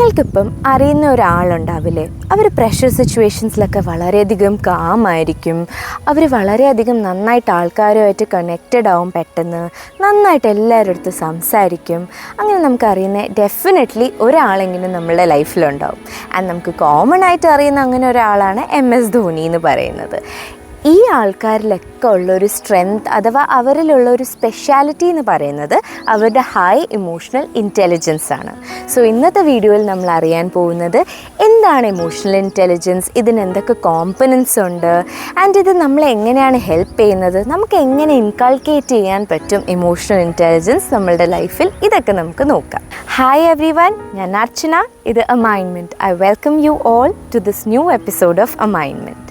നിങ്ങൾക്കിപ്പം അറിയുന്ന ഒരാളുണ്ടാവില്ലേ, അവർ പ്രഷർ സിറ്റുവേഷൻസിലൊക്കെ വളരെയധികം കാമായിരിക്കും, അവർ വളരെയധികം നന്നായിട്ട് ആൾക്കാരുമായിട്ട് കണക്റ്റഡ് ആവും, പെട്ടെന്ന് നന്നായിട്ട് എല്ലാവരുടെ അടുത്ത് സംസാരിക്കും. അങ്ങനെ നമുക്കറിയുന്ന ഡെഫിനറ്റ്ലി ഒരാളെങ്കിലും നമ്മളുടെ ലൈഫിലുണ്ടാവും. ആൻഡ് നമുക്ക് കോമൺ ആയിട്ട് അറിയുന്ന അങ്ങനെ ഒരാളാണ് MS ധോണി എന്ന് പറയുന്നത്. ഈ ആൾക്കാരിലൊക്കെ ഉള്ളൊരു സ്ട്രെങ്ത് അഥവാ അവരിലുള്ള ഒരു സ്പെഷ്യാലിറ്റി എന്ന് പറയുന്നത് അവരുടെ ഹൈ ഇമോഷണൽ ഇൻ്റലിജൻസ് ആണ്. സോ ഇന്നത്തെ വീഡിയോയിൽ നമ്മൾ അറിയാൻ പോകുന്നത് എന്താണ് ഇമോഷണൽ ഇൻ്റലിജൻസ്, ഇതിന് എന്തൊക്കെ കോമ്പണൻസ് ഉണ്ട്, ആൻഡ് ഇത് നമ്മളെ എങ്ങനെയാണ് ഹെൽപ്പ് ചെയ്യുന്നത്, നമുക്ക് എങ്ങനെ ഇൻകൾക്കേറ്റ് ചെയ്യാൻ പറ്റും ഇമോഷണൽ ഇൻ്റലിജൻസ് നമ്മളുടെ ലൈഫിൽ, ഇതൊക്കെ നമുക്ക് നോക്കാം. ഹായ് എവ്രിവൺ, ഞാൻ അർച്ചന, ഇത് അമൈൻമെൻറ്റ്. I welcome you all to this new episode of അമൈൻമെൻറ്റ്.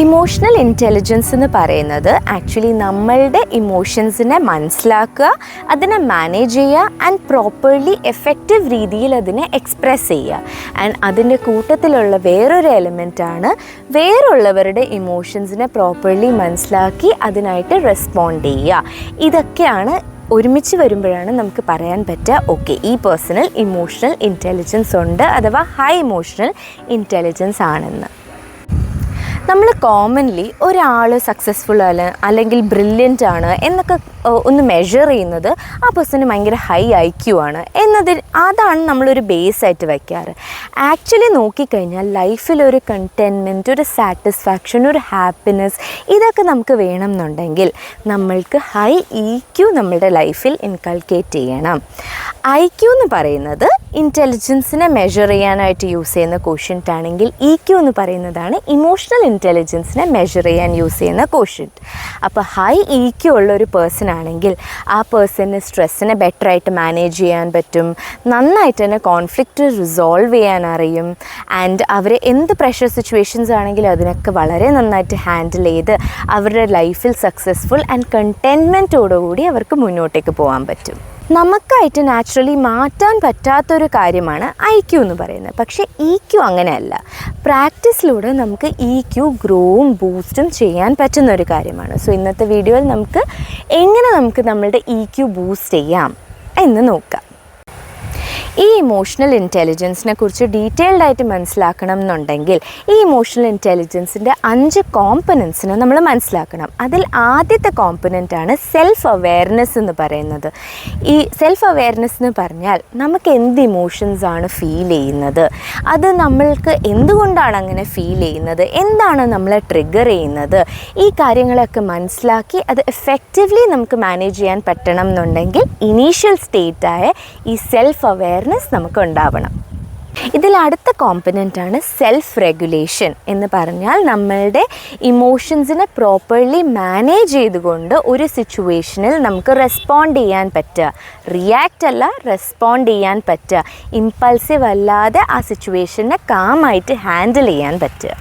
ഇമോഷണൽ ഇൻ്റലിജൻസ് എന്ന് പറയുന്നത് ആക്ച്വലി നമ്മളുടെ ഇമോഷൻസിനെ മനസ്സിലാക്കുക, അതിനെ മാനേജ് ചെയ്യുക ആൻഡ് പ്രോപ്പർലി എഫക്റ്റീവ് രീതിയിൽ അതിനെ എക്സ്പ്രെസ് ചെയ്യുക. ആൻഡ് അതിൻ്റെ കൂട്ടത്തിലുള്ള വേറൊരു എലിമെൻറ്റാണ് വേറുള്ളവരുടെ ഇമോഷൻസിനെ പ്രോപ്പർലി മനസ്സിലാക്കി അതിനായിട്ട് റെസ്പോണ്ട് ചെയ്യുക. ഇതൊക്കെയാണ് ഒരുമിച്ച് വരുമ്പോഴാണ് നമുക്ക് പറയാൻ പറ്റുക, ഓക്കെ ഈ പേഴ്സണൽ ഇമോഷണൽ ഇൻ്റലിജൻസ് ഉണ്ട് അഥവാ ഹൈ ഇമോഷണൽ ഇൻ്റലിജൻസ് ആണെന്ന്. നമ്മൾ കോമൺലി ഒരാൾ സക്സസ്ഫുൾ ആണ് അല്ലെങ്കിൽ ബ്രില്യൻ്റ് ആണ് എന്നൊക്കെ ഒന്ന് മെഷർ ചെയ്യുന്നത് ആ പേഴ്സണ് ഭയങ്കര ഹൈ IQ ആണ് എന്നതിൽ, അതാണ് നമ്മളൊരു ബേസായിട്ട് വയ്ക്കാറ്. ആക്ച്വലി നോക്കിക്കഴിഞ്ഞാൽ ലൈഫിലൊരു കണ്ടെൻമെൻറ്റ്, ഒരു സാറ്റിസ്ഫാക്ഷൻ, ഒരു ഹാപ്പിനെസ്, ഇതൊക്കെ നമുക്ക് വേണമെന്നുണ്ടെങ്കിൽ നമ്മൾക്ക് ഹൈ EQ നമ്മളുടെ ലൈഫിൽ ഇൻകൾക്കേറ്റ് ചെയ്യണം. IQ എന്ന് പറയുന്നത് ഇൻ്റലിജൻസിനെ മെഷർ ചെയ്യാനായിട്ട് യൂസ് ചെയ്യുന്ന കോഷ്യൻ്റ് ആണെങ്കിൽ EQ എന്ന് പറയുന്നതാണ് ഇമോഷണൽ ഇൻ്റലിജൻസിനെ മെഷർ ചെയ്യാൻ യൂസ് ചെയ്യുന്ന കോഷ്യൻ്റ്. അപ്പോൾ ഹൈ EQ ഉള്ള ഒരു പേഴ്സൺ ആണെങ്കിൽ ആ പേഴ്സണിന് സ്ട്രെസ്സിനെ ബെറ്ററായിട്ട് മാനേജ് ചെയ്യാൻ പറ്റും, നന്നായിട്ട് തന്നെ കോൺഫ്ലിക്റ്റ് റിസോൾവ് ചെയ്യാൻ അറിയും, ആൻഡ് അവർ എന്ത് പ്രഷർ സിറ്റുവേഷൻസ് ആണെങ്കിലും അതിനൊക്കെ വളരെ നന്നായിട്ട് ഹാൻഡിൽ ചെയ്ത് അവരുടെ ലൈഫിൽ സക്സസ്ഫുൾ ആൻഡ് കണ്ടെൻമെൻറ്റോടുകൂടി അവർക്ക് മുന്നോട്ടേക്ക് പോകാൻ പറ്റും. നമുക്കായിട്ട് നാച്ചുറലി മാറ്റാൻ പറ്റാത്തൊരു കാര്യമാണ് IQ എന്ന് പറയുന്നത്. പക്ഷേ EQ അങ്ങനെയല്ല. പ്രാക്ടീസിലൂടെ നമുക്ക് EQ ഗ്രോവും ബൂസ്റ്റും ചെയ്യാൻ പറ്റുന്നൊരു കാര്യമാണ്. സോ ഇന്നത്തെ വീഡിയോയിൽ നമുക്ക് എങ്ങനെ നമ്മളുടെ EQ ബൂസ്റ്റ് ചെയ്യാം എന്ന് നോക്കാം. ഈ ഇമോഷണൽ ഇൻ്റലിജൻസിനെ കുറിച്ച് ഡീറ്റെയിൽഡ് ആയിട്ട് മനസ്സിലാക്കണം എന്നുണ്ടെങ്കിൽ ഈ ഇമോഷണൽ ഇൻ്റലിജൻസിൻ്റെ 5 കോമ്പണൻസിനെ നമ്മൾ മനസ്സിലാക്കണം. അതിൽ ആദ്യത്തെ കോമ്പണൻ്റാണ് സെൽഫ് അവെയർനെസ് എന്ന് പറയുന്നത്. ഈ സെൽഫ് അവെയർനെസ് എന്ന് പറഞ്ഞാൽ നമുക്ക് എന്ത് ഇമോഷൻസാണ് ഫീൽ ചെയ്യുന്നത്, അത് നമ്മൾക്ക് എന്തുകൊണ്ടാണ് അങ്ങനെ ഫീൽ ചെയ്യുന്നത്, എന്താണ് നമ്മളെ ട്രിഗർ ചെയ്യുന്നത്, ഈ കാര്യങ്ങളൊക്കെ മനസ്സിലാക്കി അത് എഫക്റ്റീവ്ലി നമുക്ക് മാനേജ് ചെയ്യാൻ പറ്റണം എന്നുണ്ടെങ്കിൽ ഇനീഷ്യൽ സ്റ്റേറ്റായ ഈ സെൽഫ് അവെയർനെസ് നമുക്ക് ഉണ്ടാവണം. ഇതിൽ അടുത്ത കോമ്പണൻ്റാണ് സെൽഫ് റെഗുലേഷൻ എന്ന് പറഞ്ഞാൽ നമ്മളുടെ ഇമോഷൻസിനെ പ്രോപ്പർലി മാനേജ് ചെയ്തുകൊണ്ട് ഒരു സിറ്റുവേഷനിൽ നമുക്ക് റെസ്പോണ്ട് ചെയ്യാൻ പറ്റുക, റിയാക്റ്റ് അല്ല റെസ്പോണ്ട് ചെയ്യാൻ പറ്റുക, ഇമ്പൾസീവ് അല്ലാതെ ആ സിറ്റുവേഷനെ കാമായിട്ട് ഹാൻഡിൽ ചെയ്യാൻ പറ്റുക.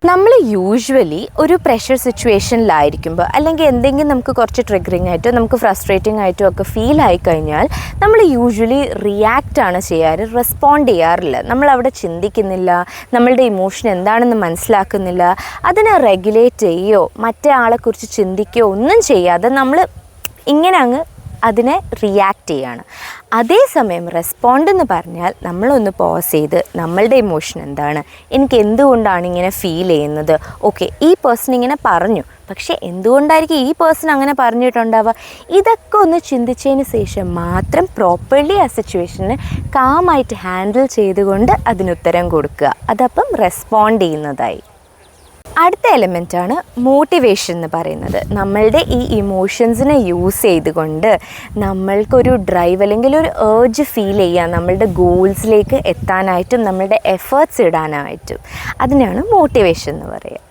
നമ്മൾ യൂഷ്വലി ഒരു പ്രഷർ സിറ്റുവേഷനിലായിരിക്കുമ്പോൾ അല്ലെങ്കിൽ എന്തെങ്കിലും നമുക്ക് കുറച്ച് ട്രിഗറിങ് ആയിട്ടോ നമുക്ക് ഫ്രസ്ട്രേറ്റിംഗ് ആയിട്ടോ ഒക്കെ ഫീൽ ആയിക്കഴിഞ്ഞാൽ നമ്മൾ യൂഷ്വലി റിയാക്റ്റാണ് ചെയ്യാറ്, റെസ്പോണ്ട് ചെയ്യാറില്ല. നമ്മളവിടെ ചിന്തിക്കുന്നില്ല, നമ്മളുടെ ഇമോഷൻ എന്താണെന്ന് മനസ്സിലാക്കുന്നില്ല, അതിനെ റെഗുലേറ്റ് ചെയ്യുകയോ മറ്റേ ആളെക്കുറിച്ച് ചിന്തിക്കുകയോ ഒന്നും ചെയ്യാതെ നമ്മൾ ഇങ്ങനെ അങ്ങ് അതിനെ റിയാക്റ്റ് ചെയ്യാണ്. അതേസമയം റെസ്പോണ്ട് എന്ന് പറഞ്ഞാൽ നമ്മളൊന്ന് പോസ് ചെയ്ത് നമ്മളുടെ ഇമോഷൻ എന്താണ്, എനിക്ക് എന്തുകൊണ്ടാണ് ഇങ്ങനെ ഫീൽ ചെയ്യുന്നത്, ഓക്കെ ഈ പേഴ്സൺ ഇങ്ങനെ പറഞ്ഞു, പക്ഷേ എന്തുകൊണ്ടായിരിക്കും ഈ പേഴ്സൺ അങ്ങനെ പറഞ്ഞിട്ടുണ്ടാവുക, ഇതൊക്കെ ഒന്ന് ചിന്തിച്ചതിന് ശേഷം മാത്രം പ്രോപ്പർലി ആ സിറ്റുവേഷനെ കാമായിട്ട് ഹാൻഡിൽ ചെയ്തുകൊണ്ട് അതിനുത്തരം കൊടുക്കുക. അതപ്പം റെസ്പോണ്ട് ചെയ്യുന്നതായി. അടുത്ത എലിമെൻറ്റാണ് മോട്ടിവേഷൻ എന്ന് പറയുന്നത്. നമ്മളുടെ ഈ ഇമോഷൻസിനെ യൂസ് ചെയ്തുകൊണ്ട് നമ്മൾക്കൊരു ഡ്രൈവ് അല്ലെങ്കിൽ ഒരു ഏർജ് ഫീൽ ചെയ്യുക, നമ്മളുടെ ഗോൾസിലേക്ക് എത്താനായിട്ടും നമ്മളുടെ എഫേർട്സ് ഇടാനായിട്ടും, അതിനാണ് മോട്ടിവേഷൻ എന്ന് പറയുക.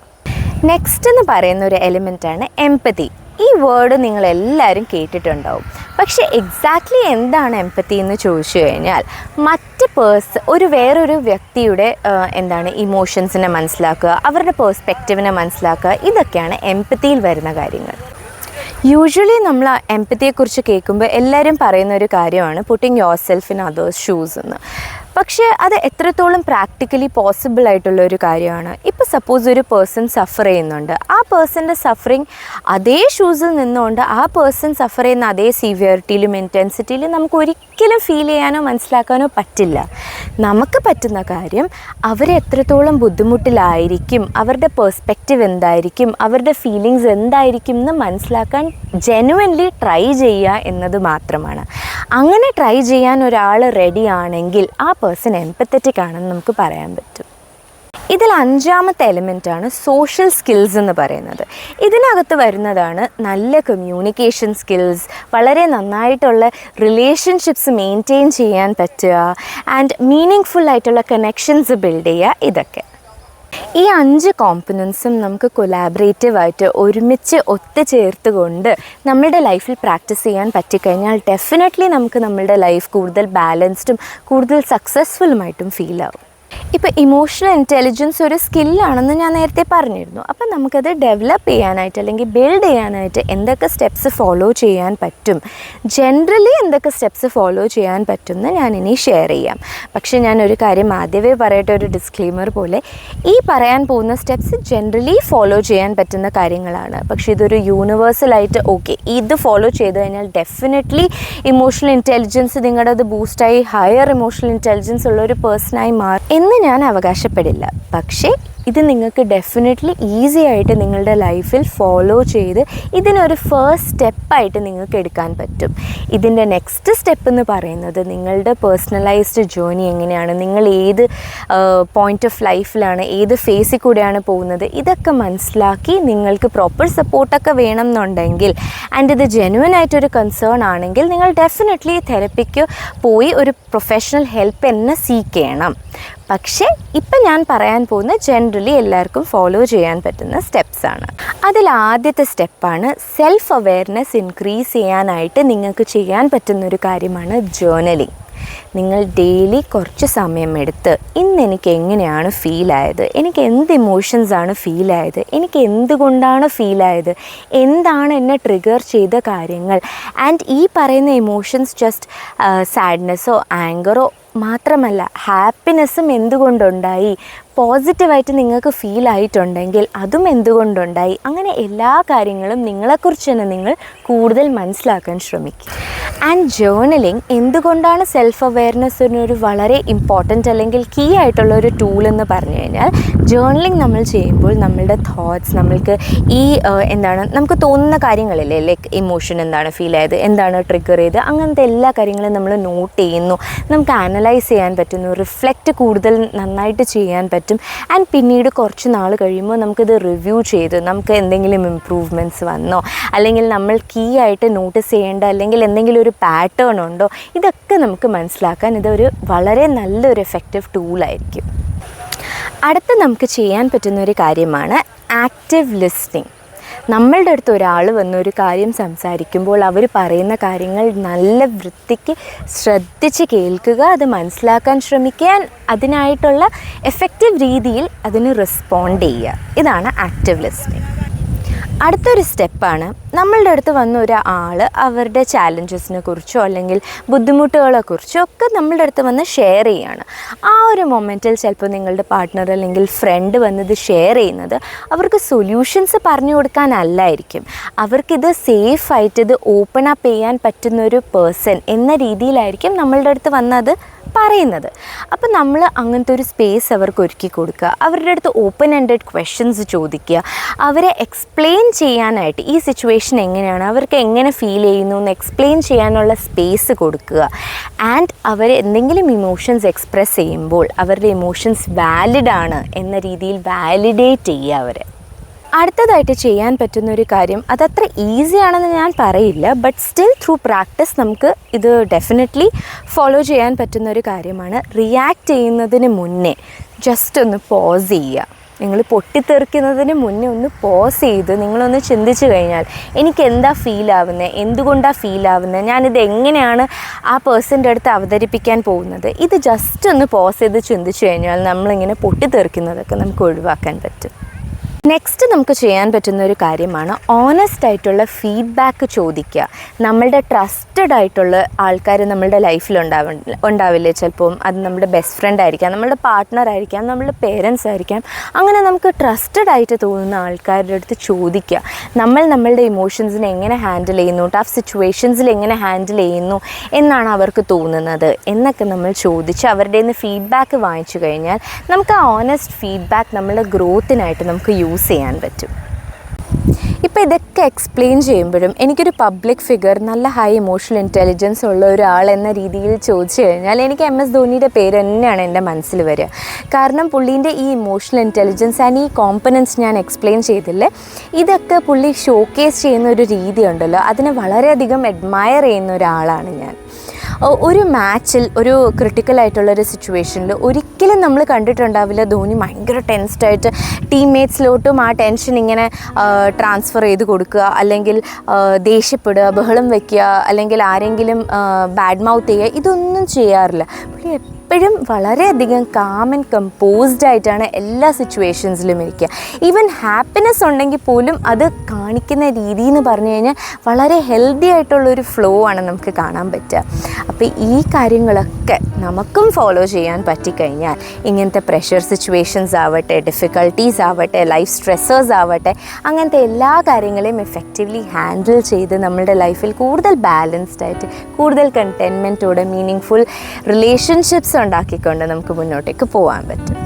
നെക്സ്റ്റ് എന്ന് പറയുന്ന ഒരു എലിമെൻറ്റാണ് എംപതി. ഈ വേർഡ് നിങ്ങളെല്ലാവരും കേട്ടിട്ടുണ്ടാവും. പക്ഷേ എക്സാക്ട്ലി എന്താണ് എംപതി എന്ന് ചോദിച്ചു കഴിഞ്ഞാൽ ഒരു വേറൊരു വ്യക്തിയുടെ ഇമോഷൻസിനെ മനസ്സിലാക്കുക, അവരുടെ പേഴ്സ്പെക്റ്റീവിനെ മനസ്സിലാക്കുക, ഇതൊക്കെയാണ് എംപതിയിൽ വരുന്ന കാര്യങ്ങൾ. യൂഷ്വലി നമ്മൾ എംപതിയെക്കുറിച്ച് കേൾക്കുമ്പോൾ എല്ലാവരും പറയുന്ന ഒരു കാര്യമാണ് putting yourself in others shoes എന്ന്. പക്ഷേ അത് എത്രത്തോളം പ്രാക്ടിക്കലി പോസിബിൾ ആയിട്ടുള്ള ഒരു കാര്യമാണ്. ഇപ്പോൾ സപ്പോസ് ഒരു പേഴ്സൺ സഫർ ചെയ്യുന്നുണ്ട്, ആ പേഴ്സൻ്റെ സഫറിങ് അതേ ഷൂസിൽ നിന്നുകൊണ്ട് ആ പേഴ്സൺ സഫർ ചെയ്യുന്ന അതേ സിവിയറിറ്റിയിലും ഇൻറ്റൻസിറ്റിയിലും നമുക്ക് ഒരിക്കലും ഫീൽ ചെയ്യാനോ മനസ്സിലാക്കാനോ പറ്റില്ല. നമുക്ക് പറ്റുന്ന കാര്യം അവരെ എത്രത്തോളം ബുദ്ധിമുട്ടിലായിരിക്കും, അവരുടെ പെർസ്പെക്റ്റീവ് എന്തായിരിക്കും, അവരുടെ ഫീലിങ്സ് എന്തായിരിക്കും എന്ന് മനസ്സിലാക്കാൻ ജെനുവൻലി ട്രൈ ചെയ്യുക എന്നത് മാത്രമാണ്. അങ്ങനെ ട്രൈ ചെയ്യാൻ ഒരാൾ റെഡി ആണെങ്കിൽ ആ പേഴ്സൺ എംപത്തറ്റിക് ആണെന്ന് നമുക്ക് പറയാൻ പറ്റും. ഇതിൽ 5ാമത്തെ എലിമെൻറ്റാണ് സോഷ്യൽ സ്കിൽസ് എന്ന് പറയുന്നത്. ഇതിനകത്ത് വരുന്നതാണ് നല്ല കമ്മ്യൂണിക്കേഷൻ സ്കിൽസ്, വളരെ നന്നായിട്ടുള്ള റിലേഷൻഷിപ്സ് മെയിൻറ്റെയിൻ ചെയ്യാൻ പറ്റുക, ആൻഡ് മീനിങ് ഫുൾ ആയിട്ടുള്ള കണക്ഷൻസ് ബിൽഡ് ചെയ്യുക. ഇതൊക്കെ ഈ 5 കോമ്പണൻസും നമുക്ക് കൊലാബറേറ്റീവായിട്ട് ഒരുമിച്ച് ഒത്തുചേർത്തുകൊണ്ട് നമ്മളുടെ ലൈഫിൽ പ്രാക്ടീസ് ചെയ്യാൻ പറ്റിക്കഴിഞ്ഞാൽ ഡെഫിനറ്റ്ലി നമുക്ക് നമ്മളുടെ ലൈഫ് കൂടുതൽ ബാലൻസ്ഡും കൂടുതൽ സക്സസ്ഫുള്ളുമായിട്ടും ഫീൽ ആവും. ഇപ്പോൾ ഇമോഷണൽ ഇൻ്റലിജൻസ് ഒരു സ്കില്ലാണെന്ന് ഞാൻ നേരത്തെ പറഞ്ഞിരുന്നു. അപ്പം നമുക്കത് ഡെവലപ്പ് ചെയ്യാനായിട്ട് അല്ലെങ്കിൽ ബിൽഡ് ചെയ്യാനായിട്ട് എന്തൊക്കെ സ്റ്റെപ്സ് ഫോളോ ചെയ്യാൻ പറ്റും, ജനറലി എന്തൊക്കെ സ്റ്റെപ്സ് ഫോളോ ചെയ്യാൻ പറ്റും എന്ന് ഞാനിനി ഷെയർ ചെയ്യാം. പക്ഷേ ഞാനൊരു കാര്യം ആദ്യമേ പറയട്ടെ, ഒരു ഡിസ്ക്ലെയിമർ പോലെ, ഈ പറയാൻ പോകുന്ന സ്റ്റെപ്സ് ജനറലി ഫോളോ ചെയ്യാൻ പറ്റുന്ന കാര്യങ്ങളാണ്. പക്ഷേ ഇതൊരു യൂണിവേഴ്സലായിട്ട് ഓക്കെ ഇത് ഫോളോ ചെയ്ത് കഴിഞ്ഞാൽ ഡെഫിനറ്റ്ലി ഇമോഷണൽ ഇൻ്റലിജൻസ് നിങ്ങളുടെ അത് ബൂസ്റ്റായി ഹയർ ഇമോഷണൽ ഇൻ്റലിജൻസ് ഉള്ള ഒരു പേഴ്സണായി മാറും എന്ന് ഞാൻ അവകാശപ്പെടില്ല. പക്ഷേ ഇത് നിങ്ങൾക്ക് ഡെഫിനറ്റ്ലി ഈസി ആയിട്ട് നിങ്ങളുടെ ലൈഫിൽ ഫോളോ ചെയ്ത് ഇതിനൊരു ഫസ്റ്റ് സ്റ്റെപ്പായിട്ട് നിങ്ങൾക്ക് എടുക്കാൻ പറ്റും. ഇതിൻ്റെ നെക്സ്റ്റ് സ്റ്റെപ്പ് എന്ന് പറയുന്നത് നിങ്ങളുടെ പേഴ്സണലൈസ്ഡ് ജേർണി എങ്ങനെയാണ്, നിങ്ങൾ ഏത് പോയിൻ്റ് ഓഫ് ലൈഫിലാണ്, ഏത് ഫേസിൽ കൂടെയാണ് പോകുന്നത്, ഇതൊക്കെ മനസ്സിലാക്കി നിങ്ങൾക്ക് പ്രോപ്പർ സപ്പോർട്ടൊക്കെ വേണം എന്നുണ്ടെങ്കിൽ ആൻഡ് ഇത് ജെന്യുവൻ ആയിട്ടൊരു കൺസേൺ ആണെങ്കിൽ നിങ്ങൾ ഡെഫിനറ്റ്ലി തെറപ്പിക്ക് പോയി ഒരു പ്രൊഫഷണൽ ഹെൽപ്പ് തന്നെ സീക്ക് ചെയ്യണം. പക്ഷേ ഇപ്പം ഞാൻ പറയാൻ പോകുന്ന ജനറലി എല്ലാവർക്കും ഫോളോ ചെയ്യാൻ പറ്റുന്ന സ്റ്റെപ്സാണ്. അതിൽ ആദ്യത്തെ സ്റ്റെപ്പാണ് സെൽഫ് അവെയർനെസ് ഇൻക്രീസ് ചെയ്യാനായിട്ട് നിങ്ങൾക്ക് ചെയ്യാൻ പറ്റുന്നൊരു കാര്യമാണ് ജേർണലിങ്. നിങ്ങൾ ഡെയിലി കുറച്ച് സമയമെടുത്ത് ഇന്ന് എനിക്ക് എങ്ങനെയാണ് ഫീലായത്, എനിക്ക് എന്ത് ഇമോഷൻസാണ് ഫീലായത്, എനിക്ക് എന്തുകൊണ്ടാണ് ഫീലായത്, എന്താണ് എന്നെ ട്രിഗർ ചെയ്ത കാര്യങ്ങൾ, ആൻഡ് ഈ പറയുന്ന ഇമോഷൻസ് ജസ്റ്റ് സാഡ്നെസ്സോ ആങ്കറോ മാത്രമല്ല ഹാപ്പിനെസ്സും എന്തുകൊണ്ടുണ്ടായി, പോസിറ്റീവായിട്ട് നിങ്ങൾക്ക് ഫീൽ ആയിട്ടുണ്ടെങ്കിൽ അതും എന്തുകൊണ്ടുണ്ടായി, അങ്ങനെ എല്ലാ കാര്യങ്ങളും നിങ്ങളെക്കുറിച്ച് തന്നെ നിങ്ങൾ കൂടുതൽ മനസ്സിലാക്കാൻ ശ്രമിക്കുക. ആൻഡ് ജേർണലിങ് എന്തുകൊണ്ടാണ് സെൽഫ് അവെയർനെസ്സിനൊരു വളരെ ഇമ്പോർട്ടൻ്റ് അല്ലെങ്കിൽ കീ ആയിട്ടുള്ള ഒരു ടൂൾ എന്ന് പറഞ്ഞു കഴിഞ്ഞാൽ, ജേർണലിങ് നമ്മൾ ചെയ്യുമ്പോൾ നമ്മളുടെ തോട്ട്സ്, നമ്മൾക്ക് ഈ നമുക്ക് തോന്നുന്ന കാര്യങ്ങളില്ലേ, ലൈക്ക് ഇമോഷൻ എന്താണ് ഫീൽ ആയത്, എന്താണ് ട്രിഗർ ചെയ്ത്, അങ്ങനത്തെ എല്ലാ കാര്യങ്ങളും നമ്മൾ നോട്ട് ചെയ്യുന്നു, നമുക്ക് അനലൈസ് ചെയ്യാൻ പറ്റുന്നു, റിഫ്ലക്റ്റ് കൂടുതൽ നന്നായിട്ട് ചെയ്യാൻ പറ്റും. ആൻഡ് പിന്നീട് കുറച്ച് നാൾ കഴിയുമ്പോൾ നമുക്കിത് റിവ്യൂ ചെയ്ത് നമുക്ക് എന്തെങ്കിലും ഇമ്പ്രൂവ്മെൻറ്റ്സ് വന്നോ, അല്ലെങ്കിൽ നമ്മൾ കീ ആയിട്ട് നോട്ടീസ് ചെയ്യേണ്ട അല്ലെങ്കിൽ എന്തെങ്കിലും ഒരു പാറ്റേൺ ഉണ്ടോ, ഇതൊക്കെ നമുക്ക് മനസ്സിലാക്കാൻ ഇതൊരു വളരെ നല്ലൊരു എഫക്റ്റീവ് ടൂളായിരിക്കും. അടുത്ത് നമുക്ക് ചെയ്യാൻ പറ്റുന്നൊരു കാര്യമാണ് ആക്റ്റീവ് ലിസ്ണിങ്. നമ്മളുടെ അടുത്ത് ഒരാൾ വന്നൊരു കാര്യം സംസാരിക്കുമ്പോൾ അവർ പറയുന്ന കാര്യങ്ങൾ നല്ല വൃത്തിക്ക് ശ്രദ്ധിച്ച് കേൾക്കുക, അത് മനസ്സിലാക്കാൻ ശ്രമിക്കാൻ, അതിനായിട്ടുള്ള എഫക്റ്റീവ് രീതിയിൽ അതിന് റെസ്പോണ്ട് ചെയ്യുക. ഇതാണ് ആക്റ്റീവ് ലിസ്ണിങ്. അടുത്തൊരു സ്റ്റെപ്പാണ് നമ്മളുടെ അടുത്ത് വന്ന ഒരാൾ അവരുടെ ചാലഞ്ചസിനെ കുറിച്ചോ അല്ലെങ്കിൽ ബുദ്ധിമുട്ടുകളെക്കുറിച്ചോ ഒക്കെ നമ്മളുടെ അടുത്ത് വന്ന് ഷെയർ ചെയ്യുകയാണ്. ആ ഒരു മൊമെൻറ്റിൽ ചിലപ്പോൾ നിങ്ങളുടെ പാർട്ട്ണർ അല്ലെങ്കിൽ ഫ്രണ്ട് വന്നത് ഷെയർ ചെയ്യുന്നത് അവർക്ക് സൊല്യൂഷൻസ് പറഞ്ഞു കൊടുക്കാനല്ലായിരിക്കും, അവർക്കിത് സേഫായിട്ട് ഇത് ഓപ്പൺ അപ്പ് ചെയ്യാൻ പറ്റുന്നൊരു പേഴ്സൺ എന്ന രീതിയിലായിരിക്കും നമ്മളുടെ അടുത്ത് വന്നത് പറയുന്നത്. അപ്പം നമ്മൾ അങ്ങനത്തെ ഒരു സ്പേസ് അവർക്ക് ഒരുക്കി കൊടുക്കുക, അവരുടെ അടുത്ത് ഓപ്പൺ എൻഡഡ് ക്വസ്റ്റ്യൻസ് ചോദിക്കുക, അവരെ എക്സ്പ്ലെയിൻ ചെയ്യാനായിട്ട് ഈ സിറ്റുവേഷൻ എങ്ങനെയാണ്, അവർക്ക് എങ്ങനെ ഫീൽ ചെയ്യുന്നു എന്ന് എക്സ്പ്ലെയിൻ ചെയ്യാനുള്ള സ്പേസ് കൊടുക്കുക. ആൻഡ് അവർ എന്തെങ്കിലും ഇമോഷൻസ് എക്സ്പ്രെസ് ചെയ്യുമ്പോൾ അവരുടെ ഇമോഷൻസ് വാലിഡ് ആണ് എന്ന രീതിയിൽ വാലിഡേറ്റ് ചെയ്യുക അവരെ. അടുത്തതായിട്ട് ചെയ്യാൻ പറ്റുന്നൊരു കാര്യം, അതത്ര ഈസി ആണെന്ന് ഞാൻ പറയില്ല, ബട്ട് സ്റ്റിൽ ത്രൂ പ്രാക്ടീസ് നമുക്ക് ഇത് ഡെഫിനറ്റ്ലി ഫോളോ ചെയ്യാൻ പറ്റുന്നൊരു കാര്യമാണ് റിയാക്ട് ചെയ്യുന്നതിന് മുന്നേ ജസ്റ്റ് ഒന്ന് പോസ് ചെയ്യുക. നിങ്ങൾ പൊട്ടിത്തെറിക്കുന്നതിന് മുന്നേ ഒന്ന് പോസ് ചെയ്ത് നിങ്ങളൊന്ന് ചിന്തിച്ച് കഴിഞ്ഞാൽ എനിക്ക് എന്താ ഫീലാവുന്നത്, എന്തുകൊണ്ടാണ് ഫീലാവുന്നത്, ഞാനിത് എങ്ങനെയാണ് ആ പേഴ്സൻ്റെ അടുത്ത് അവതരിപ്പിക്കാൻ പോകുന്നത്, ഇത് ജസ്റ്റ് ഒന്ന് പോസ് ചെയ്ത് ചിന്തിച്ച് കഴിഞ്ഞാൽ നമ്മളിങ്ങനെ പൊട്ടിത്തെറിക്കുന്നതൊക്കെ നമുക്ക് ഒഴിവാക്കാൻ പറ്റും. നെക്സ്റ്റ് നമുക്ക് ചെയ്യാൻ പറ്റുന്ന ഒരു കാര്യമാണ് ഓണസ്റ്റ് ആയിട്ടുള്ള ഫീഡ്ബാക്ക് ചോദിക്കുക. നമ്മളുടെ ട്രസ്റ്റഡ് ആയിട്ടുള്ള ആൾക്കാർ നമ്മളുടെ ലൈഫിൽ ഉണ്ടാവില്ലേ, ചിലപ്പം അത് നമ്മുടെ ബെസ്റ്റ് ഫ്രണ്ട് ആയിരിക്കാം, നമ്മളുടെ പാർട്ട്ണർ ആയിരിക്കാം, നമ്മളുടെ പേരൻസ് ആയിരിക്കാം. അങ്ങനെ നമുക്ക് ട്രസ്റ്റഡ് ആയിട്ട് തോന്നുന്ന ആൾക്കാരുടെ അടുത്ത് ചോദിക്കുക, നമ്മളുടെ ഇമോഷൻസിനെ എങ്ങനെ ഹാൻഡിൽ ചെയ്യുന്നു, ടഫ് സിറ്റുവേഷൻസിൽ എങ്ങനെ ഹാൻഡിൽ ചെയ്യുന്നു എന്നാണ് അവർക്ക് തോന്നുന്നത് എന്നൊക്കെ നമ്മൾ ചോദിച്ച് അവരുടെ നിന്ന് ഫീഡ്ബാക്ക് വാങ്ങിച്ചു കഴിഞ്ഞാൽ നമുക്ക് ആ ഓണസ്റ്റ് ഫീഡ്ബാക്ക് നമ്മളുടെ ഗ്രോത്തിനായിട്ട് നമുക്ക് യൂസ് ചെയ്യാൻ പറ്റും. ഇപ്പോൾ ഇതൊക്കെ എക്സ്പ്ലെയിൻ ചെയ്യുമ്പോഴും എനിക്കൊരു പബ്ലിക് ഫിഗർ നല്ല ഹൈ ഇമോഷണൽ ഇൻ്റലിജൻസ് ഉള്ള ഒരാൾ എന്ന രീതിയിൽ ചോദിച്ചു കഴിഞ്ഞാൽ എനിക്ക് MS ധോണിയുടെ പേര് തന്നെയാണ് എൻ്റെ മനസ്സിൽ വരിക. കാരണം പുള്ളീൻ്റെ ഈ ഇമോഷണൽ ഇൻ്റലിജൻസ് ആൻഡ് ഈ കോമ്പണൻസ് ഞാൻ എക്സ്പ്ലെയിൻ ചെയ്തില്ലേ, ഇതൊക്കെ പുള്ളി ഷോക്കേസ് ചെയ്യുന്ന ഒരു രീതി ഉണ്ടല്ലോ, അതിനെ വളരെയധികം അഡ്മയർ ചെയ്യുന്ന ഒരാളാണ് ഞാൻ. ഒരു മാച്ചിൽ ഒരു ക്രിട്ടിക്കലായിട്ടുള്ളൊരു സിറ്റുവേഷനിൽ ഒരിക്കലും നമ്മൾ കണ്ടിട്ടുണ്ടാവില്ല ധോണി ഭയങ്കര ടെൻസ്ഡായിട്ട് ടീംമേറ്റ്സിലോട്ടും ആ ടെൻഷൻ ഇങ്ങനെ ട്രാൻസ്ഫർ ചെയ്ത് കൊടുക്കുക, അല്ലെങ്കിൽ ദേഷ്യപ്പെടുക, ബഹളം വയ്ക്കുക, അല്ലെങ്കിൽ ആരെങ്കിലും ബാഡ് മൗത്ത് ചെയ്യുക, ഇതൊന്നും ചെയ്യാറില്ല. പുള്ളി എപ്പോഴും വളരെയധികം കാം ആൻഡ് കമ്പോസ്ഡ് ആയിട്ടാണ് എല്ലാ സിറ്റുവേഷൻസിലും ഇരിക്കുക. ഈവൻ ഹാപ്പിനെസ് ഉണ്ടെങ്കിൽ പോലും അത് കാണിക്കുന്ന രീതി എന്ന് പറഞ്ഞു കഴിഞ്ഞാൽ വളരെ ഹെൽത്തി ആയിട്ടുള്ളൊരു ഫ്ലോ ആണ് നമുക്ക് കാണാൻ പറ്റുക. അപ്പോൾ ഈ കാര്യങ്ങളൊക്കെ നമുക്കും ഫോളോ ചെയ്യാൻ പറ്റിക്കഴിഞ്ഞാൽ ഇങ്ങനത്തെ പ്രഷർ സിറ്റുവേഷൻസ് ആവട്ടെ, ഡിഫിക്കൽട്ടീസ് ആവട്ടെ, ലൈഫ് സ്ട്രെസ്സേഴ്സ് ആവട്ടെ, അങ്ങനത്തെ എല്ലാ കാര്യങ്ങളെയും എഫക്റ്റീവ്ലി ഹാൻഡിൽ ചെയ്ത് നമ്മളുടെ ലൈഫിൽ കൂടുതൽ ബാലൻസ്ഡ് ആയിട്ട്, കൂടുതൽ കണ്ടെയ്ൻമെൻറ്റോടെ മീനിങ് ഫുൾ റിലേഷൻഷിപ്സ് ഉണ്ടാക്കിക്കൊണ്ട് നമുക്ക് മുന്നോട്ടേക്ക് പോകാൻ പറ്റും.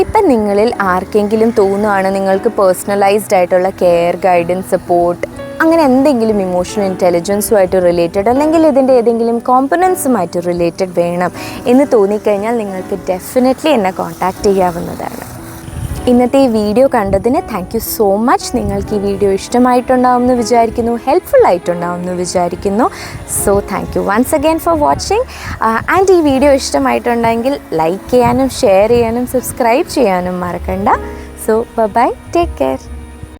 ഇപ്പം നിങ്ങളിൽ ആർക്കെങ്കിലും തോന്നുകയാണ് നിങ്ങൾക്ക് പേഴ്സണലൈസ്ഡ് ആയിട്ടുള്ള കെയർ, ഗൈഡൻസ്, സപ്പോർട്ട്, അങ്ങനെ എന്തെങ്കിലും ഇമോഷണൽ ഇൻ്റലിജൻസുമായിട്ട് റിലേറ്റഡ് അല്ലെങ്കിൽ ഇതിൻ്റെ ഏതെങ്കിലും കോമ്പണൻസുമായിട്ട് റിലേറ്റഡ് വേണം എന്ന് തോന്നിക്കഴിഞ്ഞാൽ നിങ്ങൾക്ക് ഡെഫിനറ്റ്ലി എന്നെ കോൺടാക്റ്റ് ചെയ്യാവുന്നതാണ്. ഇന്നത്തെ ഈ വീഡിയോ കണ്ടതിന് താങ്ക് യു സോ മച്ച്. നിങ്ങൾക്ക് ഈ വീഡിയോ ഇഷ്ടമായിട്ടുണ്ടാവുമെന്ന് വിചാരിക്കുന്നു, ഹെൽപ്ഫുൾ ആയിട്ടുണ്ടാവുമെന്ന് വിചാരിക്കുന്നു. So thank you once again for watching. And ഈ വീഡിയോ ഇഷ്ടമായിട്ടുണ്ടെങ്കിൽ ലൈക്ക് ചെയ്യാനും ഷെയർ ചെയ്യാനും സബ്സ്ക്രൈബ് ചെയ്യാനും മറക്കണ്ട. So bye, take care.